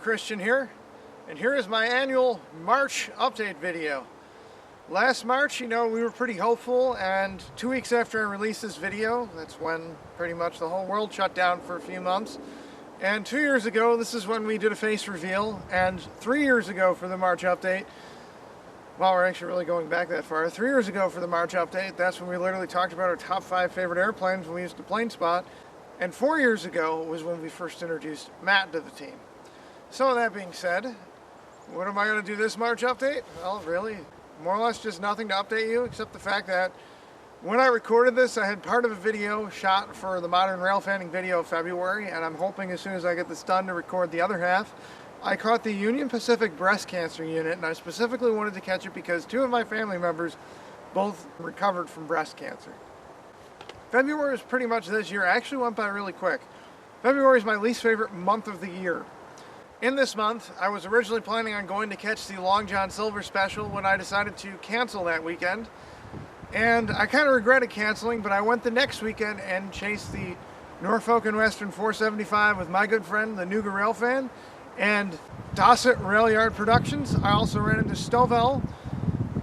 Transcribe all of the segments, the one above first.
Christian here, and here is my annual March update video. Last March, we were pretty hopeful, and 2 weeks after I released this video, that's when pretty much the whole world shut down for a few months. And 2 years ago, this is when we did a face reveal, and 3 years ago for the March update, well, we're actually really going back that far. 3 years ago for the March update, that's when we literally talked about our top 5 favorite airplanes when we used to plane spot. And 4 years ago was when we first introduced Matt to the team. So that being said, what am I going to do this March update? Well, really, more or less just nothing to update you, except the fact that when I recorded this, I had part of a video shot for the Modern Railfanning video of February, and I'm hoping as soon as I get this done to record the other half. I caught the Union Pacific breast cancer unit, and I specifically wanted to catch it because 2 of my family members both recovered from breast cancer. February was pretty much this year. Actually went by really quick. February is my least favorite month of the year. In this month, I was originally planning on going to catch the Long John Silver special when I decided to cancel that weekend. And I kind of regretted canceling, but I went the next weekend and chased the Norfolk and Western 475 with my good friend, the Modern Railfanning, and Dorset Rail Yard Productions. I also ran into Stovell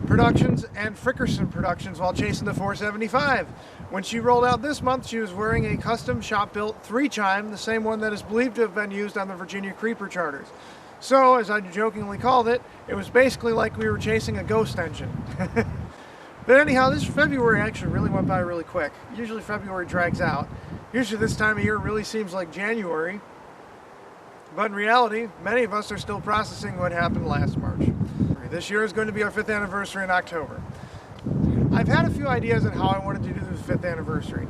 Productions and Frickerson Productions while chasing the 475. When she rolled out this month, she was wearing a custom shop-built 3-chime, the same one that is believed to have been used on the Virginia Creeper charters. So, as I jokingly called it, it was basically like we were chasing a ghost engine. But anyhow, this February actually really went by really quick. Usually February drags out. Usually this time of year really seems like January. But in reality, many of us are still processing what happened last March. This year is going to be our 5th anniversary in October. I've had a few ideas on how I wanted to do the 5th anniversary.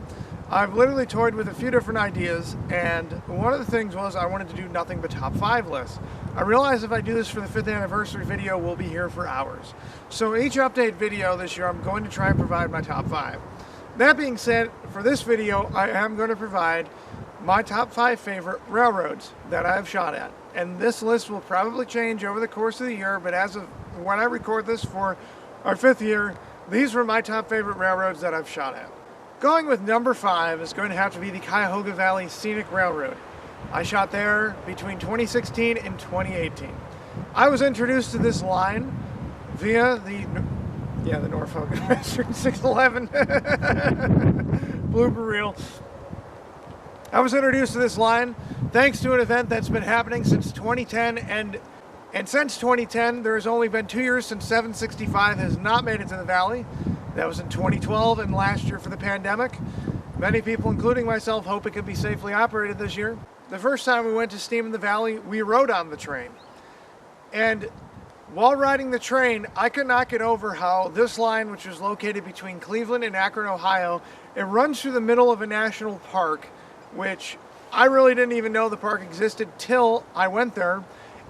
I've literally toyed with a few different ideas, and one of the things was I wanted to do nothing but top 5 lists. I realized if I do this for the 5th anniversary video, we'll be here for hours. So each update video this year, I'm going to try and provide my top 5. That being said, for this video, I am going to provide my top 5 favorite railroads that I've shot at. And this list will probably change over the course of the year, but as of when I record this for our 5th year, these were my top favorite railroads that I've shot at. Going with number 5 is going to have to be the Cuyahoga Valley Scenic Railroad. I shot there between 2016 and 2018. I was introduced to this line via the Norfolk Western 611 blooper reel. I was introduced to this line thanks to an event that's been happening since 2010, and since 2010, there has only been 2 years since 765 has not made it to the valley. That was in 2012 and last year for the pandemic. Many people, including myself, hope it could be safely operated this year. The first time we went to Steam in the Valley, we rode on the train. And while riding the train, I could not get over how this line, which is located between Cleveland and Akron, Ohio, it runs through the middle of a national park, which I really didn't even know the park existed till I went there.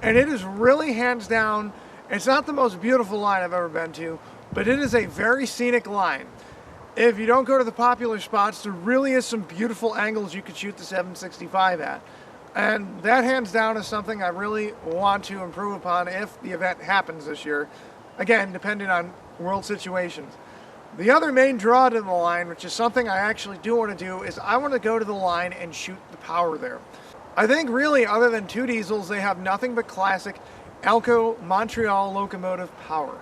And it is really hands down, it's not the most beautiful line I've ever been to, but it is a very scenic line. If you don't go to the popular spots, there really is some beautiful angles you could shoot the 765 at. And that hands down is something I really want to improve upon if the event happens this year. Again, depending on world situations. The other main draw to the line, which is something I actually do want to do, is I want to go to the line and shoot the power there. I think really, other than two diesels, they have nothing but classic Alco Montreal locomotive power.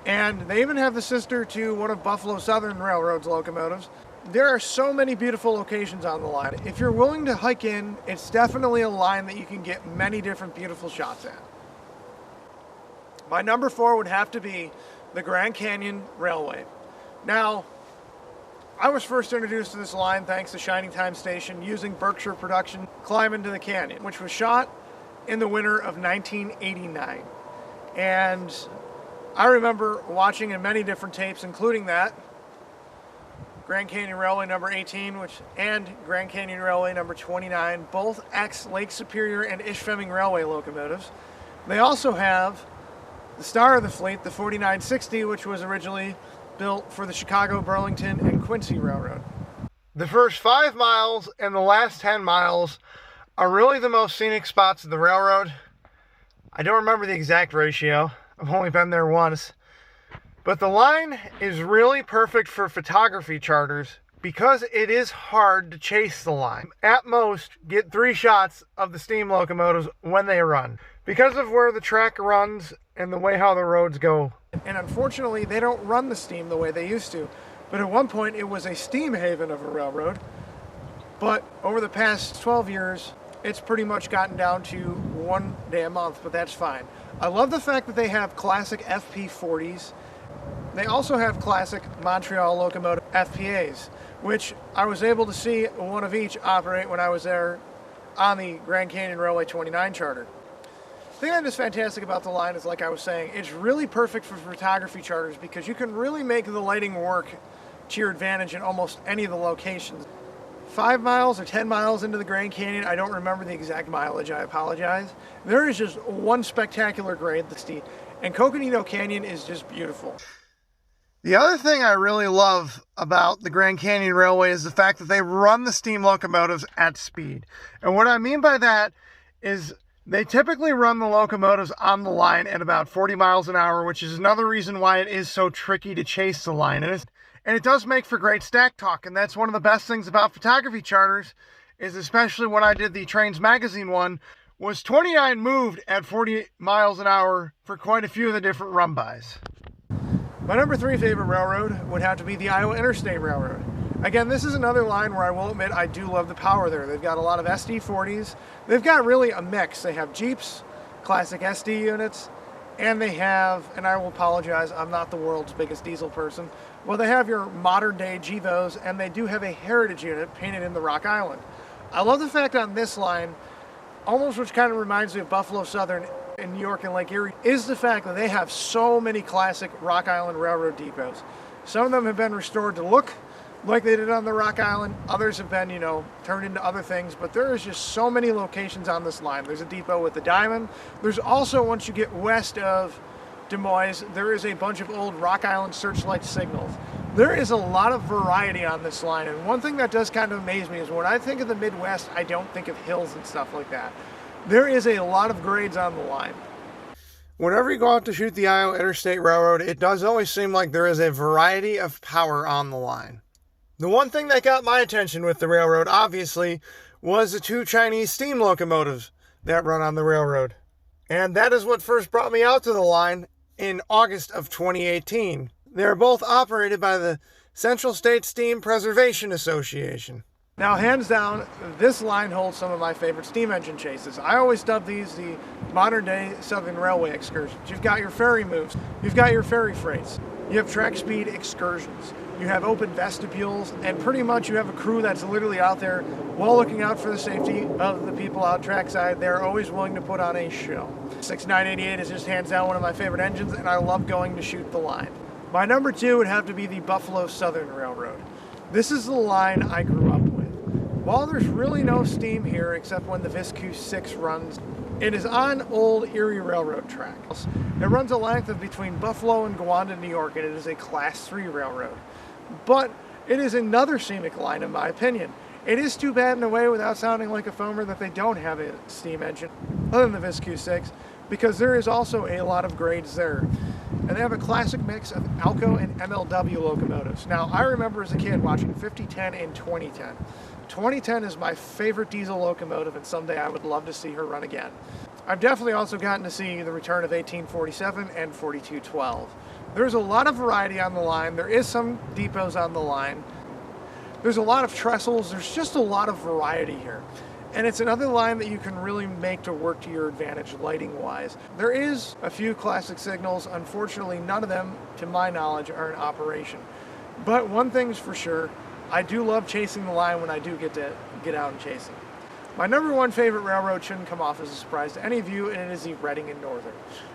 And they even have the sister to one of Buffalo Southern Railroad's locomotives. There are so many beautiful locations on the line. If you're willing to hike in, it's definitely a line that you can get many different beautiful shots at. My number 4 would have to be the Grand Canyon Railway. Now, I was first introduced to this line thanks to Shining Time Station using Berkshire production Climb Into the Canyon, which was shot in the winter of 1989. And I remember watching in many different tapes, including that, Grand Canyon Railway number 18, and Grand Canyon Railway number 29, both ex-Lake Superior and Ishpeming Railway locomotives. They also have the star of the fleet, the 4960, which was originally built for the Chicago, Burlington, and Quincy Railroad. The first 5 miles and the last 10 miles are really the most scenic spots of the railroad. I don't remember the exact ratio. I've only been there once. But the line is really perfect for photography charters because it is hard to chase the line. At most, get 3 shots of the steam locomotives when they run. Because of where the track runs and the way how the roads go. And unfortunately, they don't run the steam the way they used to. But at one point, it was a steam haven of a railroad. But over the past 12 years, it's pretty much gotten down to 1 day a month, but that's fine. I love the fact that they have classic FP40s. They also have classic Montreal locomotive FPAs, which I was able to see one of each operate when I was there on the Grand Canyon Railway 29 charter. The thing that is fantastic about the line is, like I was saying, it's really perfect for photography charters because you can really make the lighting work to your advantage in almost any of the locations. 5 miles or 10 miles into the Grand Canyon, I don't remember the exact mileage, I apologize. There is just one spectacular grade that's steep, and Coconino Canyon is just beautiful. The other thing I really love about the Grand Canyon Railway is the fact that they run the steam locomotives at speed. And what I mean by that is they typically run the locomotives on the line at about 40 miles an hour, which is another reason why it is so tricky to chase the line. And it does make for great stack talk, and that's one of the best things about photography charters, is especially when I did the Trains Magazine one, was 29 moved at 40 miles an hour for quite a few of the different run-bys. My number 3 favorite railroad would have to be the Iowa Interstate Railroad. Again, this is another line where I will admit I do love the power there. They've got a lot of SD40s. They've got really a mix. They have Jeeps, classic SD units, and they have, and I will apologize, I'm not the world's biggest diesel person, well, they have your modern day Gevos, and they do have a heritage unit painted in the Rock Island. I love the fact on this line, almost which kind of reminds me of Buffalo Southern in New York and Lake Erie, is the fact that they have so many classic Rock Island Railroad depots. Some of them have been restored to look like they did on the Rock Island. Others have been, turned into other things, but there is just so many locations on this line. There's a depot with the Diamond. There's also, once you get west of Des Moines, there is a bunch of old Rock Island searchlight signals. There is a lot of variety on this line, and one thing that does kind of amaze me is when I think of the Midwest, I don't think of hills and stuff like that. There is a lot of grades on the line. Whenever you go out to shoot the Iowa Interstate Railroad, it does always seem like there is a variety of power on the line. The one thing that got my attention with the railroad, obviously, was the 2 Chinese steam locomotives that run on the railroad. And that is what first brought me out to the line in August of 2018. They are both operated by the Central States Steam Preservation Association. Now, hands down, this line holds some of my favorite steam engine chases. I always dub these the modern day Southern Railway excursions. You've got your ferry moves, you've got your ferry freights, you have track speed excursions, you have open vestibules, and pretty much you have a crew that's literally out there while looking out for the safety of the people out trackside. They're always willing to put on a show. 6988 is just hands down one of my favorite engines, and I love going to shoot the line. My number 2 would have to be the Buffalo Southern Railroad. This is the line I grew up with. While there's really no steam here except when the Viscousse 6 runs, It is on old Erie Railroad tracks. It runs a length of between Buffalo and Gowanda, New York, and it is a Class 3 railroad. But it is another scenic line in my opinion. It is too bad in a way, without sounding like a foamer, that they don't have a steam engine other than the Vis Q6, because there is also a lot of grades there. And they have a classic mix of Alco and MLW locomotives. Now, I remember as a kid watching 5010 and 2010. 2010 is my favorite diesel locomotive, and someday I would love to see her run again. I've definitely also gotten to see the return of 1847 and 4212. There's a lot of variety on the line. There is some depots on the line. There's a lot of trestles. There's just a lot of variety here. And it's another line that you can really make to work to your advantage lighting-wise. There is a few classic signals. Unfortunately, none of them, to my knowledge, are in operation. But one thing's for sure, I do love chasing the line when I do get to get out and chase it. My number one favorite railroad shouldn't come off as a surprise to any of you, and it is the Reading and Northern.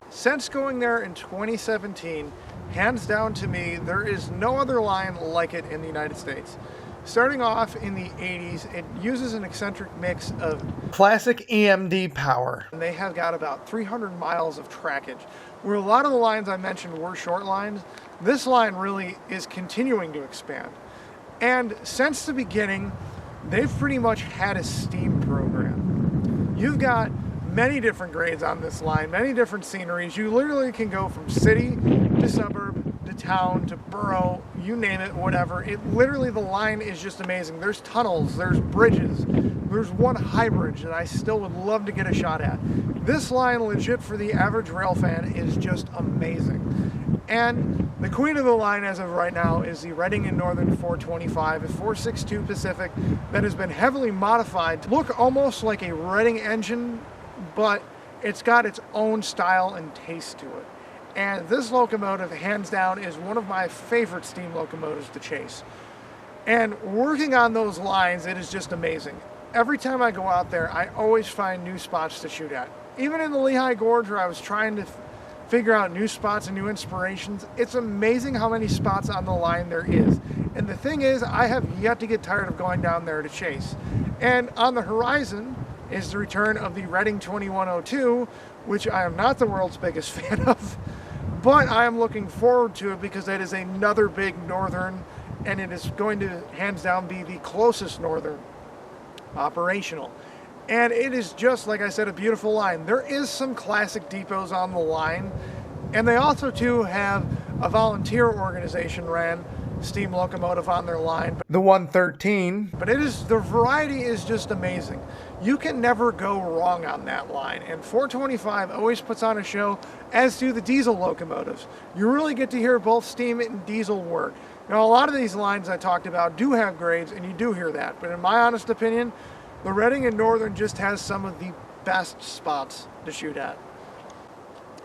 Since going there in 2017, hands down to me, there is no other line like it in the United States. Starting off in the 80s, it uses an eccentric mix of classic EMD power. And they have got about 300 miles of trackage. Where a lot of the lines I mentioned were short lines, this line really is continuing to expand. And since the beginning, they've pretty much had a steam program. You've got many different grades on this line, many different sceneries. You literally can go from city to suburb to town to borough, you name it, whatever. It literally, the line is just amazing. There's tunnels, there's bridges, there's one high bridge that I still would love to get a shot at. This line, legit for the average rail fan, is just amazing. And the queen of the line as of right now is the Reading and Northern 425, a 462 Pacific that has been heavily modified to look almost like a Reading engine, but it's got its own style and taste to it. And this locomotive, hands down, is one of my favorite steam locomotives to chase. And working on those lines, it is just amazing. Every time I go out there, I always find new spots to shoot at. Even in the Lehigh Gorge, where I was trying to figure out new spots and new inspirations, it's amazing how many spots on the line there is. And the thing is, I have yet to get tired of going down there to chase. And on the horizon is the return of the Reading 2102, which I am not the world's biggest fan of, but I am looking forward to it because that is another big northern, and it is going to hands down be the closest northern operational. And it is just, like I said, a beautiful line. There is some classic depots on the line, and they also too have a volunteer organization ran steam locomotive on their line, the 113. But it is, the variety is just amazing. You can never go wrong on that line, and 425 always puts on a show, as do the diesel locomotives. You really get to hear both steam and diesel work. Now, a lot of these lines I talked about do have grades, and you do hear that, but in my honest opinion, the Reading and Northern just has some of the best spots to shoot at.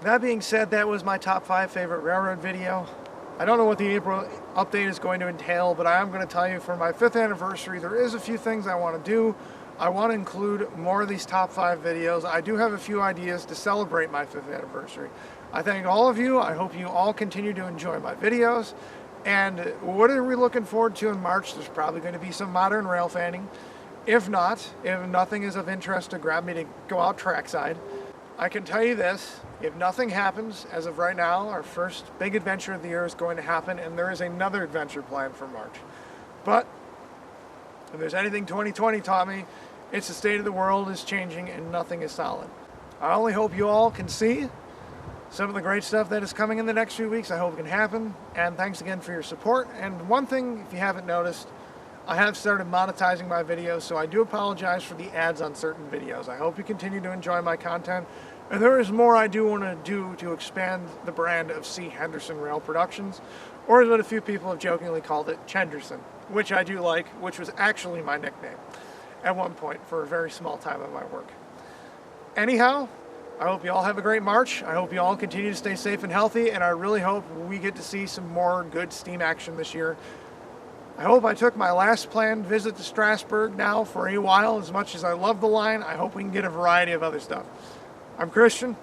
That being said, that was my top 5 favorite railroad video. I don't know what the April update is going to entail, but I am going to tell you for my 5th anniversary, there is a few things I want to do. I want to include more of these top 5 videos. I do have a few ideas to celebrate my 5th anniversary. I thank all of you. I hope you all continue to enjoy my videos. And what are we looking forward to in March? There's probably going to be some Modern Railfanning. If not, if nothing is of interest to grab me to go out trackside, I can tell you this, if nothing happens, as of right now, our first big adventure of the year is going to happen, and there is another adventure planned for March. But if there's anything 2020 taught me, it's the state of the world is changing and nothing is solid. I only hope you all can see some of the great stuff that is coming in the next few weeks. I hope it can happen, and thanks again for your support. And one thing, if you haven't noticed, I have started monetizing my videos, so I do apologize for the ads on certain videos. I hope you continue to enjoy my content, and there is more I do want to do to expand the brand of C. Henderson Rail Productions, or as what a few people have jokingly called it, Chenderson, which I do like, which was actually my nickname at one point for a very small time of my work. Anyhow, I hope you all have a great March. I hope you all continue to stay safe and healthy, and I really hope we get to see some more good steam action this year. I hope I took my last planned visit to Strasburg now for a while. As much as I love the line, I hope we can get a variety of other stuff. I'm Christian.